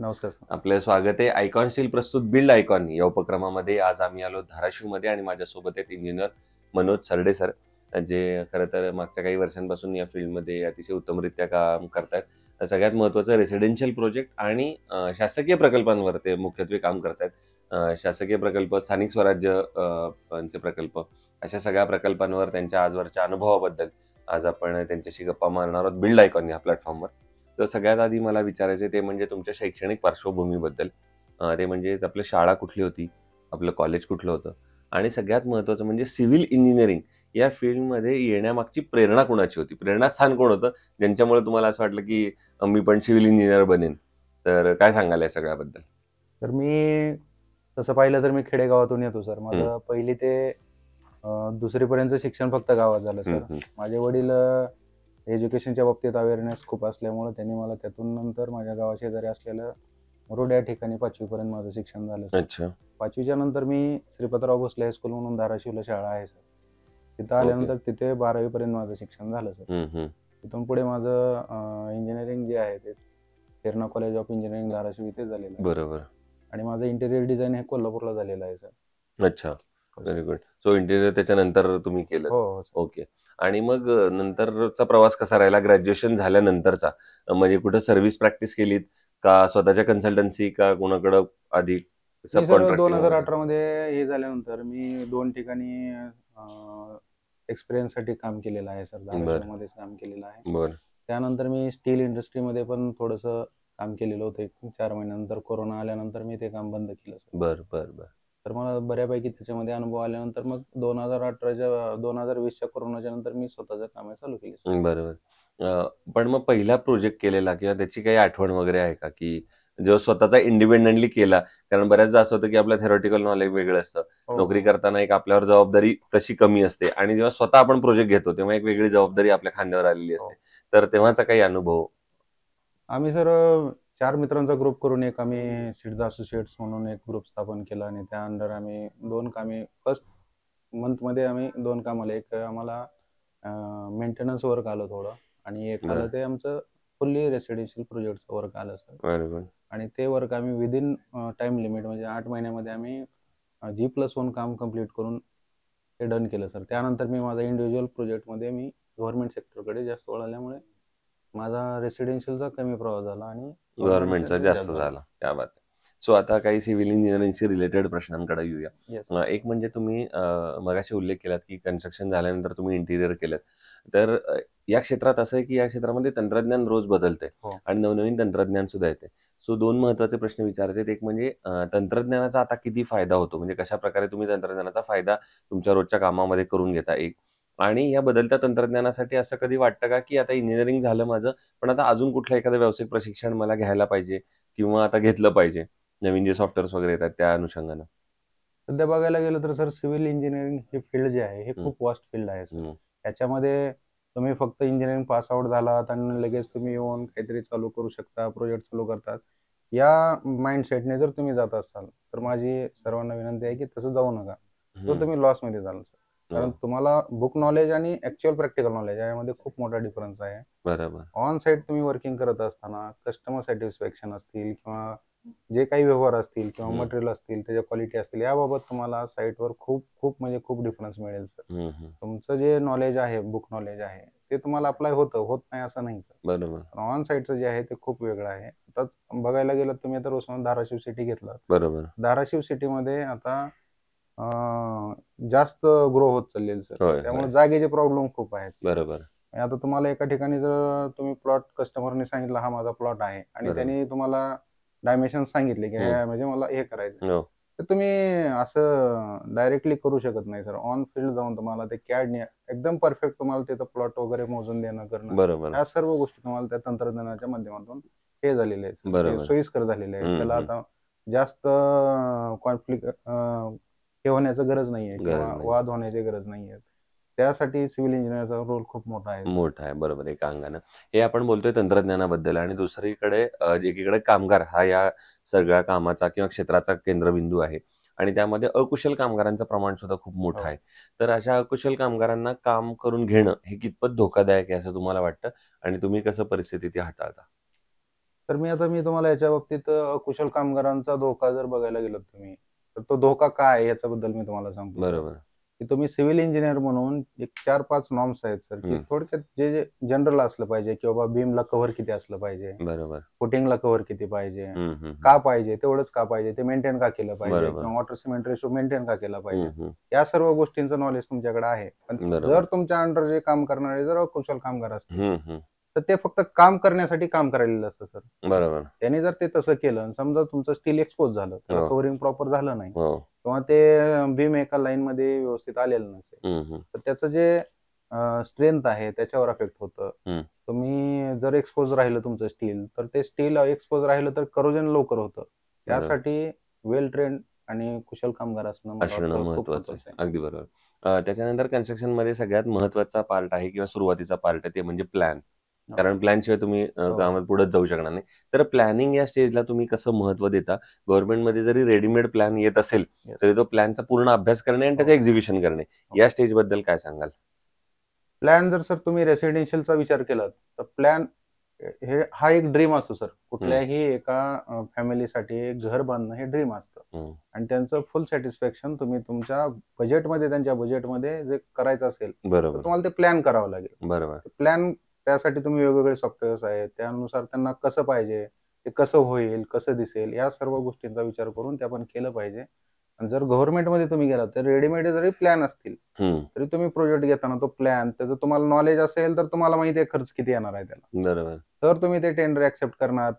नमस्कार सर. आपलं स्वागत आहे आयकॉन स्टील प्रस्तुत बिल्ड आयकॉन या उपक्रमामध्ये. आज आम्ही आलो धाराशिवमध्ये आणि माझ्यासोबत आहेत इंजिनियर मनोज सरडे सर, जे खरं तर मागच्या काही वर्षांपासून या फील्डमध्ये अतिशय उत्तमरित्या काम करतायत. सगळ्यात महत्त्वाचं रेसिडेन्शियल प्रोजेक्ट आणि शासकीय प्रकल्पांवर ते मुख्यत्वे काम करतायत. शासकीय प्रकल्प, स्थानिक स्वराज्य चे प्रकल्प, अशा सगळ्या प्रकल्पांवर त्यांच्या आजवरच्या अनुभवाबद्दल आज आपण त्यांच्याशी गप्पा मारणार आहोत बिल्ड आयकॉन या प्लॅटफॉर्मवर. तर सगळ्यात आधी मला विचारायचं ते म्हणजे तुमच्या शैक्षणिक पार्श्वभूमीबद्दल. ते म्हणजे आपली शाळा कुठली होती, आपलं कॉलेज कुठलं होतं आणि सगळ्यात महत्त्वाचं म्हणजे सिव्हिल इंजिनिअरिंग या फील्डमध्ये येण्यामागची प्रेरणा कुणाची होती? प्रेरणास्थान कोण होतं, ज्यांच्यामुळे तुम्हाला असं वाटलं की मी पण सिव्हिल इंजिनिअर बनेन? तर काय सांगाल या सगळ्याबद्दल? तर मी तसं पाहिलं तर मी खेडेगावातून येतो सर. माझं पहिली ते 2री पर्यंतचं शिक्षण फक्त गावात झालं हं, सर. हं. माझे वडील एज्युकेशनच्या बाबतीत अवेअरनेस खूप असल्यामुळं त्यांनी मला त्यातून नंतर माझ्या गावाशेजारी असलेलं मुरुड या ठिकाणी 5वी पर्यंत माझं शिक्षण झालं सर. अच्छा. 5वीच्या नंतर मी श्रीपतराव भोसले हायस्कूल म्हणून धाराशिवला शाळा आहे सर. तिथं आल्यानंतर तिथे 12वी पर्यंत माझं शिक्षण झालं सर. हं, हं. तिथून पुढे माझं इंजिनिअरिंग जे आहे ते हिरणा कॉलेज ऑफ इंजिनिअरिंग धाराशिव इथे झालेलं आहे बरोबर. आणि माझं इंटेरियर डिझाईन हे कोल्हापूरला झालेलं आहे सर. अच्छा. Very good. सो इंटिरियर त्याच्यानंतर तुम्ही केलंत. हो, हो सर. ओके. आणि मग नंतरचा प्रवास कसा राहिला ग्रॅज्युएशन झाल्यानंतरचा? म्हणजे कुठं सर्व्हिस प्रॅक्टिस केलीत का स्वतःच्या कन्सल्टन्सी का कोणाकडं आधी सब मी सर कॉन्ट्रॅक्टिंग वगैरे? 2018 मध्ये हे झाल्यानंतर मी 2 ठिकाणी एक्सपिरियन्ससाठी काम केलेलं आहे सर. बरं, धाराशिवमध्येच काम केलेलं आहे. बरं. त्यानंतर मी स्टील इंडस्ट्रीमध्ये पण थोडंसं काम केलेलं होतं. 1-4 महिन्यानंतर कोरोना आल्यानंतर मी ते काम बंद केलं सर. बरं, बरं, बरं. तर मला बऱ्यापैकी त्याच्यामध्ये अनुभव आल्यानंतर मग 2020च्या कोरोनाच्या नंतर मी स्वतःचं कामे चालू केली सर. बरोबर. पण मग पहिला प्रोजेक्ट केलेला किंवा त्याची काही आठवण वगैरे आहे का? की जेव्हा स्वतःचा इंडिपेंडेंटली केला, कारण बऱ्याचदा असं होतं की आपलं थेरॉटिकल नॉलेज वेगळं असतं. हो, नोकरी हो. करताना एक आपल्यावर जबाबदारी तशी कमी असते आणि जेव्हा स्वतः आपण प्रोजेक्ट घेतो, तेव्हा एक वेगळी जबाबदारी आपल्या खांद्यावर आलेली असते. हो. तर तेव्हाचा काही अनुभव? आम्ही सर 4 मित्रांचा ग्रुप करून एक आम्ही सिद्ध असोसिएट्स म्हणून एक ग्रुप स्थापन केला आणि त्या अंडर आम्ही 2 कामे फर्स्ट मंथमध्ये आम्ही 2 कामाला एक आम्हाला मेंटेनन्स वर्क आलं थोडं आणि एक आलं बरं. ते आमचं फुल्ली रेसिडेन्शियल प्रोजेक्टचं वर्क आलं सर. Very good. आणि ते वर्क आम्ही विदिन टाईम लिमिट म्हणजे 8 महिन्यामध्ये आम्ही G+1 काम कंप्लीट करून ते डन केलं सर. त्यानंतर मी माझा इंडिव्हिज्युअल प्रोजेक्टमध्ये मी गव्हर्नमेंट सेक्टरकडे जास्त वळाल्यामुळे माझा रेसिडेन्शियलचा कमी प्रवास झाला आणि गव्हर्नमेंटचा गव्हर्नमेंटचा जास्त झाला. क्या बात आहे. सो आता काही सिव्हिल इंजिनिअरिंगशी रिलेटेड प्रश्नांकडे येऊया. येस. एक म्हणजे तुम्ही मगाशी उल्लेख केलात की कन्स्ट्रक्शन झाल्यानंतर तुम्ही इंटिरियर केलंत. तर या क्षेत्रात असं आहे की या क्षेत्रामध्ये तंत्रज्ञान रोज बदलतंय हो. आणि नवनवीन तंत्रज्ञान सुद्धा येते. सो 2 महत्त्वाचे प्रश्न विचारायचे आहेत. एक म्हणजे तंत्रज्ञानाचा आता किती फायदा होतो? म्हणजे कशाप्रकारे तुम्ही तंत्रज्ञानाचा फायदा तुमच्या रोजच्या कामामध्ये करून घेता एक? आणि या बदलत्या तंत्रज्ञानासाठी असं कधी वाटतं का की आता इंजिनिअरिंग झालं माझं, पण आता अजून कुठलं एखादं व्यावसायिक प्रशिक्षण मला घ्यायला पाहिजे किंवा आता घेतलं पाहिजे. नवीन जे सॉफ्टवेअर्स वगैरे येतात त्या अनुषंगानं. सध्या बघायला गेलं तर सर सिव्हिल इंजिनिअरिंग हे फील्ड जे आहे हे हं, खूप वास्ट फील्ड आहे सर. हं. याच्यामध्ये तुम्ही फक्त इंजिनिअरिंग पास आउट झालात आणि लगेच तुम्ही येऊन काहीतरी चालू करू शकता, प्रोजेक्ट चालू करतात. या माइंडसेटने जर तुम्ही जात असाल, तर माझी सर्वांना विनंती आहे की तसं जाऊ नका. तर हं. तुम्ही लॉसमध्ये जाल सर. कारण हो. तुम्हाला बुक नॉलेज आणि ॲक्चुअल प्रॅक्टिकल नॉलेज यामध्ये खूप मोठा डिफरन्स आहे. बरोबर. ऑन साइट तुम्ही वर्किंग करत असताना कस्टमर सॅटिस्फॅक्शन असतील किंवा जे काही व्यवहार असतील किंवा हं, मटेरियल असतील, त्याच्या क्वालिटी असतील, याबाबत तुम्हाला साईटवर खूप खूप म्हणजे खूप डिफरन्स मिळेल सर. हं, हं. तुमचं जे नॉलेज आहे, बुक नॉलेज आहे, ते तुम्हाला अप्लाय होतं, होत नाही असं नाही सर. बरोबर, पण ऑन साइटचं जे आहे ते खूप वेगळं आहे. आता बघायला गेलं तुम्ही आता उस्मान धाराशिव सिटी घेतलं. बरोबर. धाराशिव सिटीमध्ये आता जास्त ग्रो होत चाललेलं सर. होय, त्यामुळे होय. जागेचे प्रॉब्लेम खूप आहेत. बरोबर, आणि आता तुम्हाला एका ठिकाणी जर तुम्ही प्लॉट कस्टमरने सांगितला हा माझा प्लॉट आहे आणि बरोबर. त्यांनी तुम्हाला डायमेन्शन सांगितले की हं. म्हणजे मला हे करायचं हो. तर तुम्ही असं डायरेक्टली करू शकत नाही सर. ऑन फील्ड जाऊन तुम्हाला ते कॅडने एकदम परफेक्ट तुम्हाला तिथं प्लॉट वगैरे मोजून देणं करणं बरोबर, ह्या सर्व गोष्टी तुम्हाला त्या तंत्रज्ञानाच्या माध्यमातून हे झालेले आहेत सर. ते बरोबर. सोयीस्कर झालेले आहेत. हं, त्याला हं. आता जास्त कॉन्फ्लिक्ट हे होण्याचं गरज नाहीये गरज किंवा नाही. वाद होण्याची गरज नाहीये. त्यासाठी सिव्हिल इंजिनिअरचा रोल खूप मोठा आहे सर. मोठा आहे. बरोबर एका अंगानं. हे आपण बोलतोय तंत्रज्ञानाबद्दल आणि दुसरीकडे एकीकडे कामगार हा या सगळ्या कामाचा किंवा क्षेत्राचा केंद्रबिंदू आहे आणि त्यामध्ये अकुशल कामगारांचं प्रमाण सुद्धा खूप मोठं हो. आहे. तर अशा अकुशल कामगारांना काम करून घेणं हे कितपत धोकादायक आहे असं तुम्हाला वाटतं आणि तुम्ही कसं परिस्थिती ती हाताळता? तर मी तुम्हाला याच्या बाबतीत कुशल कामगारांचा धोका जर बघायला गेलात तुम्ही, तर तो धोका काय आहे याच्याबद्दल मी तुम्हाला सांगतो सर. बरोबर. की तुम्ही सिव्हिल इंजिनियर म्हणून एक 4-5 नॉर्म्स आहेत सर, की हं. थोडक्यात जे जनरल असलं पाहिजे, की बाबा बीमला कव्हर किती असलं पाहिजे, बरोबर. फुटिंगला कव्हर किती पाहिजे, हं, हं, हं. का पाहिजे, तेवढंच का पाहिजे, ते मेंटेन का केलं पाहिजे बरोबर. किंवा वॉटर सिमेंट रेशो मेंटेन का केला पाहिजे. हं, हं. या सर्व गोष्टींचं नॉलेज तुमच्याकडे आहे. पण बरोबर. जर तुमच्या अंडर जे काम करणारे जर अकुशल कामगार असतील, हं, हं. तर ते फक्त काम करण्यासाठी काम करायला असतं सर. बरोबर. त्यांनी जर ते तसं केलं आणि समजा तुमचं स्टील एक्सपोज झालं, त्याला हो. कव्हरिंग प्रॉपर झालं नाही हो. किंवा ते बीम एका लाईनमध्ये व्यवस्थित आलेलं नसेल, हं, हं. तर त्याचं जे स्ट्रेंथ आहे त्याच्यावर अफेक्ट होतं. हं. तुम्ही जर एक्सपोज राहिलं तुमचं स्टील, तर ते स्टील एक्सपोज राहिलं तर करोजन लवकर होतं. बरोबर. त्यासाठी वेल ट्रेन्ड आणि कुशल कामगार असणं मला असणं वाटतं खूप महत्वाचं महत्त्वाचं आहे. आहे. अगदी बरोबर. त्याच्यानंतर कन्स्ट्रक्शनमध्ये सगळ्यात महत्त्वाचा पार्ट आहे किंवा सुरुवातीचा पार्ट आहे ते म्हणजे प्लॅन. हो. कारण प्लॅनशिवाय तुम्ही हो. कामात पुढेच जाऊ शकणार नाही. तर प्लॅनिंग या स्टेजला तुम्ही कसं महत्त्व देता? गव्हर्नमेंटमध्ये जरी रेडीमेड प्लॅन येत असेल, Yes. तरी तो प्लॅनचा पूर्ण अभ्यास करणे आणि त्याचं हो. एक्झिक्युशन करणे. हो. या स्टेजबद्दल काय सांगाल? प्लॅन जर सर तुम्ही रेसिडेन्शियलचा विचार केलात, तर प्लॅन हा एक ड्रीम असतो सर. कुठल्याही एका फॅमिलीसाठी एक घर बांधणं हे ड्रीम असतं. हं. आणि त्यांचं फुल सॅटिस्फॅक्शन तुम्ही तुमच्या बजेटमध्ये, त्यांच्या बजेटमध्ये जे करायचं असेल, तर बरोबर. तुम्हाला ते प्लॅन करावं लागेल. बरोबर. प्लॅन त्यासाठी तुम्ही वेगवेगळे सॉफ्टवेअर्स आहेत. त्यानुसार त्यांना कसं पाहिजे, ते कसं होईल, कसं दिसेल, या सर्व गोष्टींचा विचार करून ते आपण केलं पाहिजे. आणि जर गव्हर्नमेंटमध्ये तुम्ही गेलात, तर रेडीमेड जरी प्लॅन असतील, हं. तरी तुम्ही प्रोजेक्ट घेताना तो प्लॅन, त्याचं तुम्हाला नॉलेज असेल, तर तुम्हाला माहिती आहे खर्च किती येणार आहे त्याला. बरोबर. तर तुम्ही ते टेंडर ऍक्सेप्ट करणार,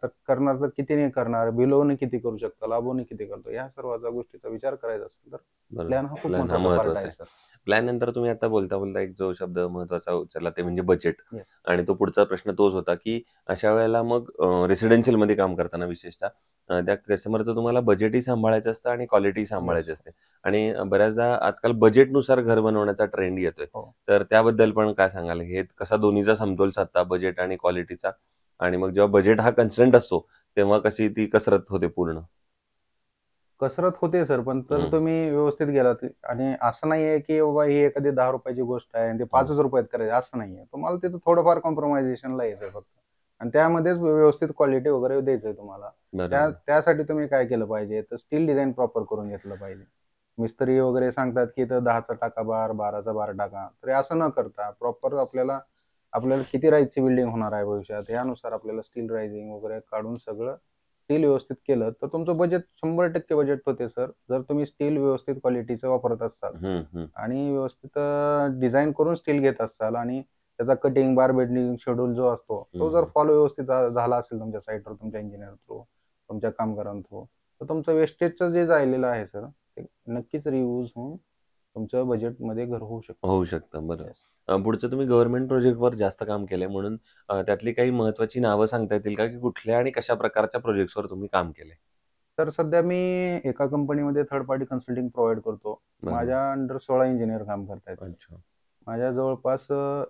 तर कितीने करणार, बिलोने किती करू शकता, लाभोने किती करतो, या सर्व गोष्टीचा विचार करायचा असेल तर बरोबर. प्लॅन हा खूप प्लॅन हा महत्त्वाचा पार्ट महत्त्वाचा आहे आहे. सर. प्लॅन नंतर तुम्ही आता बोलता एक जो शब्द महत्त्वाचा उचलला ते म्हणजे बजेट. येस. आणि तो पुढचा प्रश्न तोच होता, की अशा वेळेला मग रेसिडेन्शियलमध्ये काम करताना विशेषतः त्या कस्टमरचं तुम्हाला बजेटही सांभाळायचं असतं आणि क्वालिटी सांभाळायची येस. असते. आणि बऱ्याचदा आजकाल बजेटनुसार घर बनवण्याचा ट्रेंड येतोय. हो. तर त्याबद्दल पण काय सांगाल? हे कसा दोन्हीचा समतोल साधता बजेट आणि क्वालिटीचा? आणि मग जेव्हा बजेट हा कन्स्ट्रेंट असतो, तेव्हा कशी ती कसरत होते पूर्ण? कसरत होते सर, पण तर तुम्ही व्यवस्थित गेलात आणि असं नाहीये, की बाबा ही एखादी ₹10 ची गोष्ट आहे आणि ते ₹5च करायची असं नाहीये. तुम्हाला तिथं थोडंफार कॉम्प्रोमायझेशनला यायचंय फक्त. आणि त्यामध्येच व्यवस्थित क्वालिटी वगैरे द्यायचंय तुम्हाला. बरोबर. त्यासाठी तुम्ही काय केलं पाहिजे, तर स्टील डिझाइन प्रॉपर करून घेतलं पाहिजे. मिस्त्री वगैरे सांगतात, की इथं 10चा टाका बार, 12चा बार टाका. तर असं न करता प्रॉपर आपल्याला आपल्याला किती राईजची बिल्डिंग होणार आहे भविष्यात, यानुसार आपल्याला स्टील रायझिंग वगैरे काढून सगळं स्टील व्यवस्थित केलं, तर तुमचं बजेट 100% बजेट होते सर. जर तुम्ही स्टील व्यवस्थित क्वालिटीचं वापरत असाल हं, हं. आणि व्यवस्थित डिझाइन करून स्टील घेत असाल आणि त्याचा कटिंग, बार बेंडिंग शेड्यूल जो असतो, तो जर हं. फॉलो व्यवस्थित झाला असेल तुमच्या साईटवर, तुमच्या इंजिनिअर थ्रू, तुमच्या कामगारां थ्रू, तर तुमचं वेस्टेजचं जे राहिलेलं आहे सर, ते नक्कीच रियूज होऊन तुमचं बजेटमध्ये घर होऊ शकतं. होऊ शकतं. बरोबर. येस. पुढचं तुम्ही गव्हर्नमेंट प्रोजेक्टवर जास्त काम केलंय म्हणून त्यातली काही महत्त्वाची नावं सांगता येतील का, की कुठल्या आणि कशा प्रकारच्या प्रोजेक्ट्सवर तुम्ही काम केलंय? तर सध्या मी एका कंपनीमध्ये थर्ड पार्टी कन्सल्टिंग प्रोव्हाईड करतो. बरोबर. माझ्या अंडर 16 इंजिनिअर काम करतायत. अच्छा. माझ्या जवळपास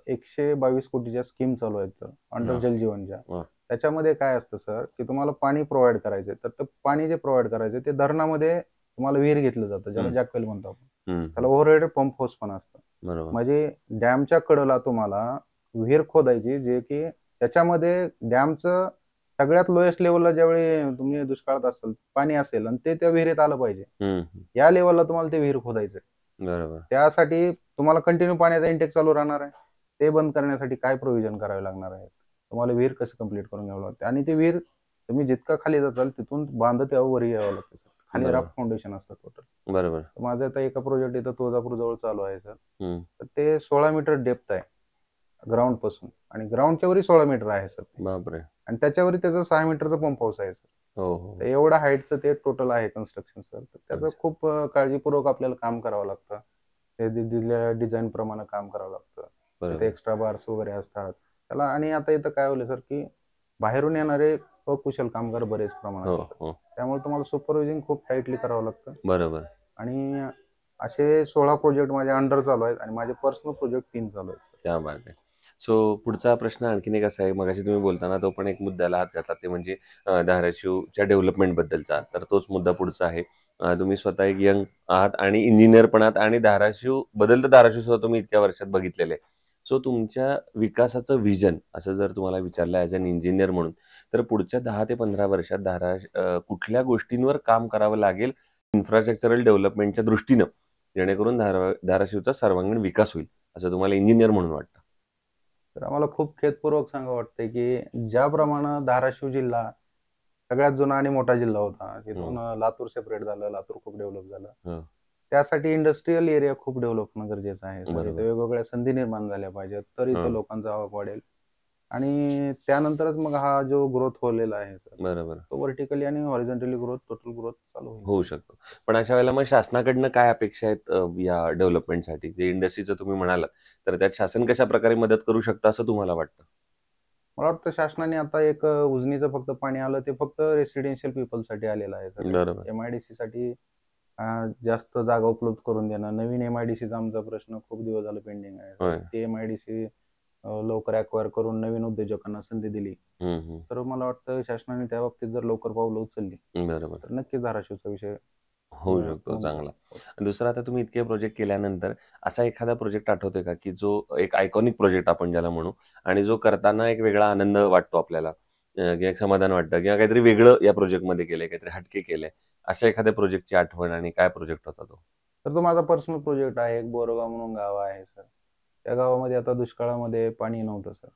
122 कोटीच्या स्कीम चालू आहेत सर, अंडर हां. जलजीवनच्या. वाह! त्याच्यामध्ये काय असतं सर, की तुम्हाला पाणी प्रोव्हाईड करायचंय. तर ते पाणी जे प्रोव्हाईड करायचं ते धरणामध्ये तुम्हाला विहीर घेतलं जातं, ज्याला हं. जॅकवेल म्हणतो आपण. हं, त्याला हं. ओव्हरहेड पंप हाऊस पण असतं. बरोबर. म्हणजे डॅमच्या कडेला तुम्हाला विहीर खोदायची, जे की त्याच्यामध्ये डॅमचं सगळ्यात लोएस्ट लेव्हलला ज्यावेळी तुम्ही दुष्काळात असाल, पाणी असेल आणि ते त्या विहिरीत आलं पाहिजे. हं, हं. या लेव्हलला तुम्हाला ते विहीर खोदायचंय. बरोबर. त्यासाठी तुम्हाला कंटिन्यू पाण्याचा इंटेक चालू राहणार आहे. ते बंद करण्यासाठी काय प्रोव्हिजन करावे लागणार आहे. तुम्हाला विहीर कशी कंप्लीट करून घ्यावी लागते आणि ती विहीर तुम्ही जितका खाली जाताल तिथून बांधत वर यावं लागतं सर. खाली बरोबर. राफ्ट फाउंडेशन असतं टोटल. बरोबर. माझं आता एका प्रोजेक्ट इथं तुळजापूर जवळ चालू आहे सर. हं. तर ते 16 मीटर डेप्थ आहे ग्राउंड पासून आणि ग्राउंडच्या वरही 16 मीटर आहे सर ते. बापरे! आणि त्याच्यावरी त्याचं 6 मीटरचा पंप हाऊस आहे सर. हो, हो. तर एवढ्या हाईटचं ते टोटल आहे कन्स्ट्रक्शन सर. तर त्याचं अच्छा. खूप काळजीपूर्वक आपल्याला काम करावं लागतं. ते दिलेल्या डिझाइन प्रमाणे काम करावं लागतं. तिथे बरोबर. एक्स्ट्रा बार्स वगैरे असतात. त्याला आणि आता इथं काय होलं सर, की बाहेरून येणारे अकुशल कामगार बरेच प्रमाणात हो, येतात. हो. त्यामुळे तुम्हाला सुपरवायझिंग खूप टाईटली करावं लागतं बरोबर. आणि असे 16 प्रोजेक्ट माझ्या अंडर चालू आहेत आणि माझे पर्सनल प्रोजेक्ट 3 चालू आहेत सर. क्या बात है! सो पुढचा प्रश्न आणखीन एक असा आहे, मगाशी तुम्ही बोलताना तो पण एक मुद्द्याला हात घातला, ते म्हणजे धाराशिवच्या डेव्हलपमेंटबद्दलचा. तर तोच मुद्दा पुढचा आहे. तुम्ही स्वतः एक यंग आहात आणि इंजिनिअर पण आहात आणि बदलतं धाराशिव सुद्धा तुम्ही इतक्या वर्षात बघितलेलं आहे. सो तुमच्या विकासाचं व्हिजन असं जर तुम्हाला विचारलं ॲज अन इंजिनिअर म्हणून, तर पुढच्या 10 ते 15 वर्षात कुठल्या गोष्टींवर काम करावं लागेल इन्फ्रास्ट्रक्चरल डेव्हलपमेंटच्या दृष्टीनं, जेणेकरून धाराशिवचा सर्वांगीण विकास होईल, असं तुम्हाला इंजिनियर म्हणून वाटतं? तर आम्हाला खूप खेदपूर्वक सांगावं वाटतंय, की ज्याप्रमाणे धाराशिव जिल्हा सगळ्यात जुना आणि मोठा जिल्हा होता. तिथून लातूर सेपरेट झालं, लातूर खूप डेव्हलप झालं. हं. त्यासाठी इंडस्ट्रियल एरिया खूप डेव्हलप होणं गरजेचं आहे. सर इथे बरोबर. वेगवेगळ्या संधी निर्माण झाल्या पाहिजेत, तर इथं हं. लोकांचा आवक वाढेल आणि त्यानंतरच मग हा जो ग्रोथ होलेला आहे सर, बरोबर. तो व्हर्टिकली आणि हॉरिझॉन्टली ग्रोथ, टोटल ग्रोथ चालू होईल. होऊ शकतो. पण अशा वेळेला मग शासनाकडनं काय अपेक्षा आहेत या डेव्हलपमेंटसाठी? जे इंडस्ट्रीचं तुम्ही म्हणालात, तर त्यात शासन कशाप्रकारे मदत करू शकतं असं तुम्हाला वाटतं? मला वाटतं शासनाने आता एक उजनीचं फक्त पाणी आलं, ते फक्त रेसिडेन्शियल पीपलसाठी आलेलं आहे सर. बरोबर. एम-आय-डी-सीसाठी जास्त जागा उपलब्ध करून देणं. नवीन एम-आय-डी-सीचा आमचा प्रश्न खूप दिवस झाला पेंडिंग आहे. तर होय. ते एम-आय-डी-सी लवकर अॅक्वायर करून नवीन उद्योजकांना संधी दिली, हं, हं. तर मला वाटतं शासनाने त्या बाबतीत जर लवकर पावलं उचलली, बरोबर. तर नक्कीच धाराशिवचा विषय होऊ शकतो चांगला. दुसरा, आता तुम्ही इतके प्रोजेक्ट केल्यानंतर असा एखादा प्रोजेक्ट आठवतोय का, की जो एक आयकॉनिक प्रोजेक्ट आपण ज्याला म्हणू आणि जो करताना एक वेगळा आनंद वाटतो आपल्याला, किंवा एक समाधान वाटतं किंवा काहीतरी वेगळं या प्रोजेक्टमध्ये केलंय, काहीतरी हटके केलंय. अशा एखाद्या प्रोजेक्टची आठवण आणि काय प्रोजेक्ट होता तो? तर तो माझा पर्सनल प्रोजेक्ट आहे. एक बोरगाव म्हणून गाव आहे सर. त्या गावामध्ये आता दुष्काळामध्ये पाणी नव्हतं सर.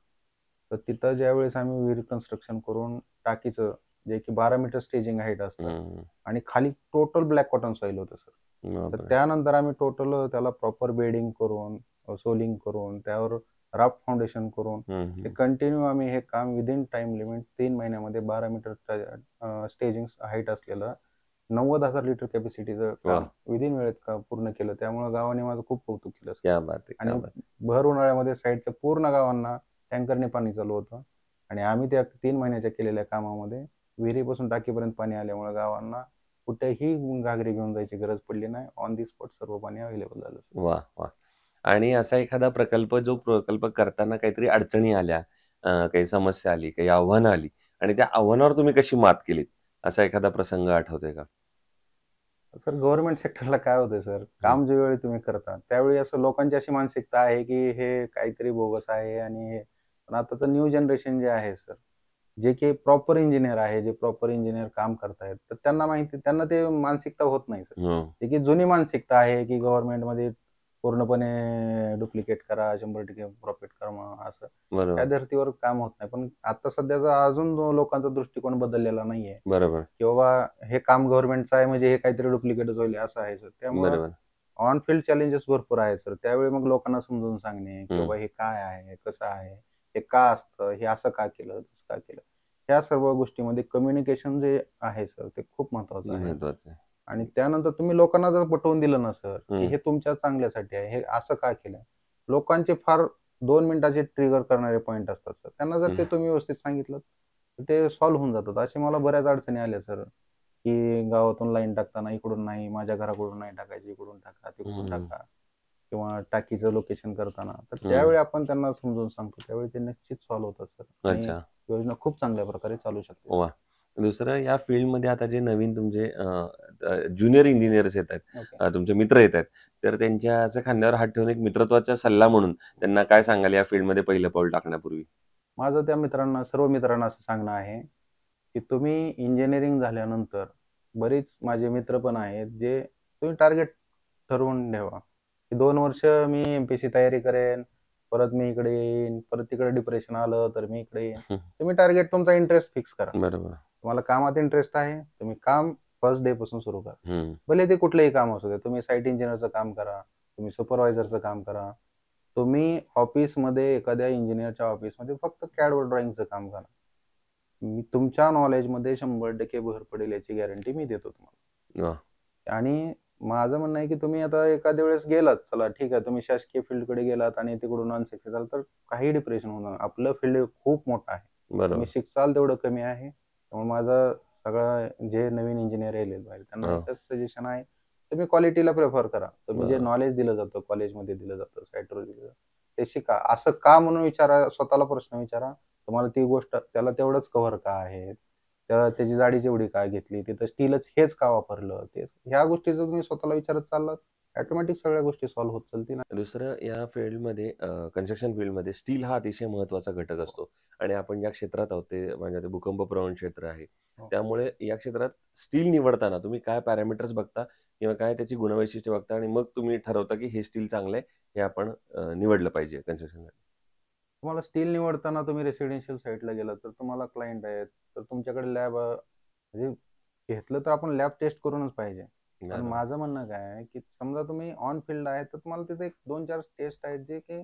तर तिथं ज्यावेळेस आम्ही विहीर कन्स्ट्रक्शन करून टाकीचं, जे की 12 मीटर स्टेजिंग हाईट असतं हं, आणि खाली टोटल ब्लॅक कॉटन सॉइल होतं सर. तर बापरे! त्यानंतर आम्ही टोटल त्याला प्रॉपर बेडिंग करून, सोलिंग करून, त्यावर राफ्ट फाउंडेशन करून हं, ते हं. कंटिन्यू आम्ही हे काम विदिन टाईम लिमिट 3 महिन्यामध्ये 12 मीटर स्टेजिंग हाईट असलेलं 90,000 लिटर कॅपॅसिटीचं काम वाह! विदिन वेळेत पूर्ण केलं. त्यामुळे गावाने माझं खूप कौतुक केलं सर. क्या बात है! क्या आणि बात है! भर उन्हाळ्यामध्ये साईडच्या पूर्ण गावांना टँकरने पाणी चालू होतं आणि आम्ही त्या 3 महिन्याच्या केलेल्या कामामध्ये विहिरीपासून टाकीपर्यंत पाणी आल्यामुळे गावांना कुठेही घागरी घेऊन जायची गरज पडली नाही. ऑन दी स्पॉट सर्व पाणी अवेलेबल झालं सर. वाह! वाह! आणि असा एखादा प्रकल्प, जो प्रकल्प करताना काहीतरी अडचणी आल्या, काही समस्या आली, काही आव्हानं आली आणि त्या आव्हानावर तुम्ही कशी मात केलीत? असा एखादा प्रसंग आठवतोय का? सर गव्हर्नमेंट सेक्टरला काय होतंय सर, हं. काम ज्यावेळी तुम्ही करता, त्यावेळी असं लोकांची अशी मानसिकता आहे, की हे काहीतरी बोगस आहे आणि हे पण आताचं न्यू जनरेशन जे आहे सर, जे की प्रॉपर इंजिनिअर आहे, जे प्रॉपर इंजिनिअर काम करतायत, तर त्यांना माहिती, त्यांना ते मानसिकता होत नाही सर. हं. जे की जुनी मानसिकता आहे, की गव्हर्नमेंटमध्ये पूर्णपणे डुप्लिकेट करा, 100% प्रॉफिट कमवा असं. त्या बरोबर, धर्तीवर काम होत नाही. पण आता सध्याचा अजून लोकांचा दृष्टिकोन बदललेला नाहीये, बरोबर, की बाबा हे काम गव्हर्नमेंटचं आहे म्हणजे हे काहीतरी डुप्लिकेटच होईल असं आहे सर. त्यामुळं बरोबर. ऑन फील्ड चॅलेंजेस भरपूर आहेत सर. त्यावेळी मग लोकांना समजून सांगणे, की हं. बाबा हे काय आहे? कसं आहे? हे का असतं? हे असं का केलं? तसं का केलं? ह्या सर्व गोष्टीमध्ये कम्युनिकेशन जे आहे सर, ते खूप महत्त्वाचं आहे. महत्वाचं आहे. आणि त्यानंतर तुम्ही लोकांना जर पटवून दिलं ना सर, की हं, हे तुमच्या चांगल्यासाठी आहे, हे असं का केलंय? लोकांचे फार 2 मिनिटाचे ट्रिगर करणारे पॉइंट असतात सर. त्यांना जर हं, ते तुम्ही व्यवस्थित सांगितलं, तर ते सॉल्व्ह होऊन जातात. असे मला बऱ्याच अडचणी आल्या सर, की गावातून लाईन टाकताना इकडून नाही, माझ्या घराकडून नाही टाकायची, इकडून टाका, तिकडून हं, टाका किंवा टाकीचं लोकेशन करताना. तर हं. त्यावेळी आपण त्यांना समजून सांगतो. त्यावेळी ते निश्चित सॉल्व्ह होतात सर आणि अच्छा. योजना खूप चांगल्या प्रकारे चालू शकते सर. वाह! दुसरं, या फील्डमध्ये आता जे नवीन तुमचे ज्युनियर इंजिनिअर्स येतायत, ओके. तुमचे मित्र येतायत, तर त्यांच्या असं खांद्यावर हात ठेवून एक मित्रत्वाचा सल्ला म्हणून त्यांना काय सांगाल या फील्डमध्ये पहिलं पाऊल टाकण्यापूर्वी? माझं त्या मित्रांना, सर्व मित्रांना असं सांगणं आहे, की तुम्ही इंजिनिअरिंग झाल्यानंतर बरेच माझे मित्र पण आहेत, जे तुम्ही टार्गेट ठरवून ठेवा, की 2 वर्ष मी एम-पी-एससी तयारी करेन, परत मी इकडे येईन, परत तिकडे डिप्रेशन आलं तर मी इकडे येईन. हं, तुम्ही टार्गेट तुमचा इंटरेस्ट फिक्स करा. बरोबर. तुम्हाला कामात इंटरेस्ट आहे, तुम्ही काम फर्स्ट डे पासून सुरू करा. हं, भले ते कुठलंही काम असू द्या. तुम्ही साइट इंजिनिअरचं काम करा, तुम्ही सुपरवायझरचं काम करा. तुम्ही ऑफिसमध्ये एखाद्या इंजिनिअरच्या ऑफिसमध्ये फक्त CAD ड्रॉइंगचं काम करा. मी तुमच्या नॉलेजमध्ये 100% भर पडेल याची गॅरंटी मी देतो तुम्हाला. वाह! आणि माझं म्हणणं आहे, की तुम्ही आता एखाद्या वेळेस गेलात, चला ठीक आहे, तुम्ही शासकीय फील्डकडे गेलात आणि तिकडून अनसक्सेस झाला, तर काही डिप्रेशन होणार नाही. आपलं फील्ड खूप मोठं आहे. तुम्ही बरोबर. शिकसाल तेवढं कमी आहे. त्यामुळे माझं सगळं जे नवीन इंजिनिअर यायलेत बाहेर, त्यांना हां, एकच सजेशन आहे, तुम्ही क्वालिटीला प्रेफर करा. तुम्ही जे बरोबर. नॉलेज दिलं जातं, कॉलेजमध्ये दिलं जातं, साइटवर दिलं जातं, ते शिका. असं का म्हणून विचारा, स्वतःला प्रश्न विचारा. तुम्हाला ती गोष्ट त्याला तेवढंच कव्हर का आहे? त्याची जाडी जेवढी काय घेतली, तिथं स्टीलच हेच का वापरलं, ते ह्या गोष्टी जर तुम्ही स्वतःला विचारत चाललात, ऑटोमॅटिक सगळ्या गोष्टी सॉल्व्ह होत चालतील. दुसरं या फील्डमध्ये कन्स्ट्रक्शन फील्डमध्ये स्टील हा अतिशय महत्त्वाचा घटक असतो आणि आपण ज्या क्षेत्रात आहोत ते म्हणजे ते भूकंपप्रवण क्षेत्र आहे. हो. त्यामुळे या क्षेत्रात स्टील निवडताना तुम्ही काय पॅरामीटर्स बघता किंवा काय त्याची गुणवैशिष्ट्ये बघता आणि मग तुम्ही ठरवता की हे स्टील चांगलं आहे, हे आपण निवडलं पाहिजे कन्स्ट्रक्शनसाठी? तुम्हाला स्टील निवडताना तुम्ही रेसिडेन्शियल साईटला गेलात तर तुम्हाला क्लायंट आहेत, तर तुमच्याकडे लॅब म्हणजे घेतलं तर आपण लॅब टेस्ट करूनच पाहिजे. पण बरोबर. माझं म्हणणं काय आहे, की समजा तुम्ही ऑन फील्ड आहे, तर तुम्हाला तिथे एक 2-4 टेस्ट आहेत, जे की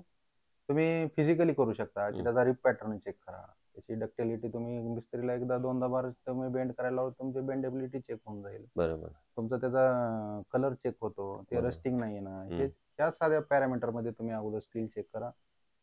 तुम्ही फिजिकली करू शकता, की हं. त्याचा रिप पॅटर्न चेक करा. त्याची डक्टिलिटी तुम्ही मिस्त्रीला एकदा दोनदा बार तुम्ही बेंड करायला लावलं, तुमची बेंडेबिलिटी चेक होऊन जाईल. बरोबर. तुमचा त्याचा कलर चेक होतो, ते बरोबर. रस्टिंग नाही आहे ना, हं. ह्या साध्या पॅरामीटरमध्ये तुम्ही अगोदर स्टील चेक करा.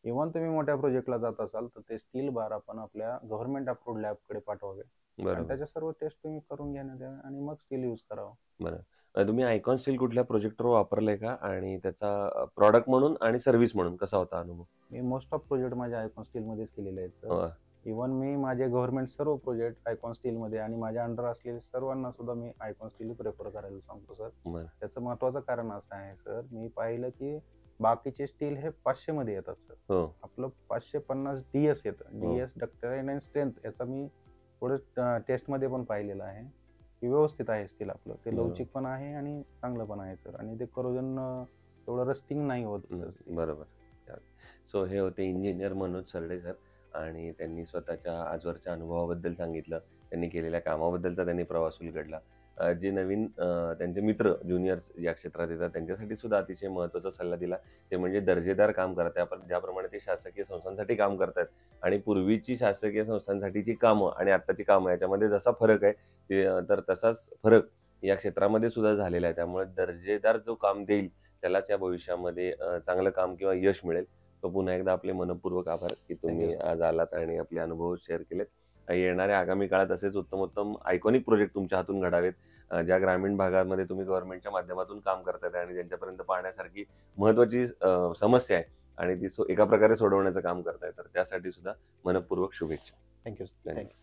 इव्हन तुम्ही मोठ्या प्रोजेक्टला जात असाल, तर ते स्टील बार आपण आपल्या गव्हर्नमेंट अप्रूव्ड लॅबकडे पाठवावे आणि बरोबर. त्याच्या सर्व टेस्ट तुम्ही करून घेण्यात याव्या आणि मग स्टील यूज करावं. बरं. तुम्ही आयकॉन स्टील कुठल्या प्रोजेक्टवर वापरलंय का? आणि त्याचा प्रॉडक्ट म्हणून आणि सर्व्हिस म्हणून कसा होता अनुभव? मी मोस्ट ऑफ प्रोजेक्ट माझ्या आयकॉन स्टीलमध्येच केलेले आहेत सर. हो. इव्हन मी माझे गव्हर्नमेंट सर्व प्रोजेक्ट आयकॉन स्टीलमध्ये आणि माझ्या अंडर असलेले सर्वांना सुद्धा मी आयकॉन स्टील प्रेफर करायला सांगतो सर. बरं. त्याचं महत्त्वाचं कारण असं आहे सर, मी पाहिलं की बाकीचे स्टील हे 500 मध्ये येतात सर. हो. आपलं 550 DS येतं. हो. DS डक्टाईल अँड स्ट्रेंथ याचा मी थोडं टेस्टमध्ये पण पाहिलेलं आहे, की व्यवस्थित आहे स्टील आपलं. ते बरोबर. लवचिक पण आहे आणि चांगलं पण आहे सर आणि ते करोजन एवढं रस्टिंग नाही होत सर. बरोबर. सो हे होते इंजिनियर मनोज सरडे सर आणि त्यांनी स्वतःच्या आजवरच्या अनुभवाबद्दल सांगितलं. त्यांनी केलेल्या कामाबद्दलचा त्यांनी प्रवास उलगडला. जे नवीन त्यांचे मित्र ज्युनियर्स या क्षेत्रात येतात त्यांच्यासाठी सुद्धा अतिशय महत्त्वाचा सल्ला दिला. ते म्हणजे दर्जेदार काम करा. ज्याप्रमाणे ते शासकीय संस्थांसाठी काम करतायत आणि पूर्वीची शासकीय संस्थांसाठीची कामं आणि आत्ताची कामं याच्यामध्ये जसा फरक आहे तर तसाच फरक या क्षेत्रामध्ये सुद्धा झालेला आहे. त्यामुळे दर्जेदार जो काम देईल त्यालाच या भविष्यामध्ये चांगलं काम किंवा यश मिळेल. तो पुन्हा एकदा आपले मनःपूर्वक आभार की तुम्ही Thank you, आज आलात आणि आपले अनुभव शेअर केलेत. येणाऱ्या आगामी काळात असेच उत्तमोत्तम आयकॉनिक प्रोजेक्ट तुमच्या हातून घडावेत. ज्या ग्रामीण भागामध्ये तुम्ही गव्हर्नमेंटच्या माध्यमातून काम करताय आणि ज्यांच्यापर्यंत पाहण्यासारखी महत्त्वाची समस्या आहे आणि ती एका प्रकारे सोडवण्याचं काम करताय, तर त्यासाठी सुद्धा मनःपूर्वक शुभेच्छा. थँक्यू. धन्यवाद. थँक्यू.